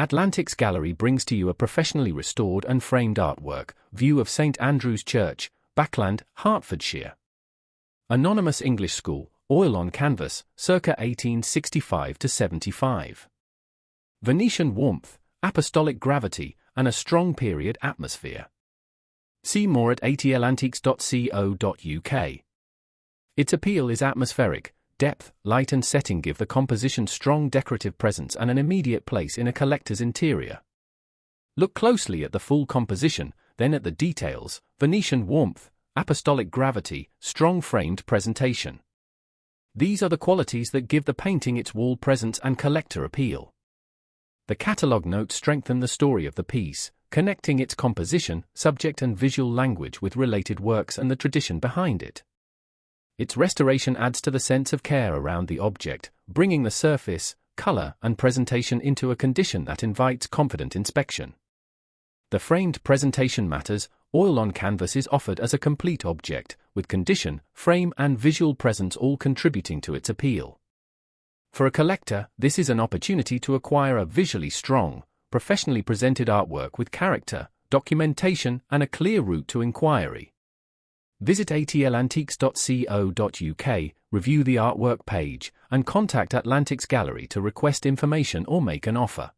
Atlantiques Gallery brings to you a professionally restored and framed artwork, view of St. Andrew's Church, Buckland, Hertfordshire. Anonymous English School, oil on canvas, circa 1865 to 75. Venetian warmth, apostolic gravity, and a strong period atmosphere. See more at atlantiques.co.uk. Its appeal is atmospheric. Depth, light and setting give the composition strong decorative presence and an immediate place in a collector's interior. Look closely at the full composition, then at the details: Venetian warmth, apostolic gravity, strong framed presentation. These are the qualities that give the painting its wall presence and collector appeal. The catalogue notes strengthen the story of the piece, connecting its composition, subject and visual language with related works and the tradition behind it. Its restoration adds to the sense of care around the object, bringing the surface, color, and presentation into a condition that invites confident inspection. The framed presentation matters. Oil on canvas is offered as a complete object, with condition, frame, and visual presence all contributing to its appeal. For a collector, this is an opportunity to acquire a visually strong, professionally presented artwork with character, documentation, and a clear route to inquiry. Visit atlantiques.co.uk, review the artwork page, and contact Atlantiques Gallery to request information or make an offer.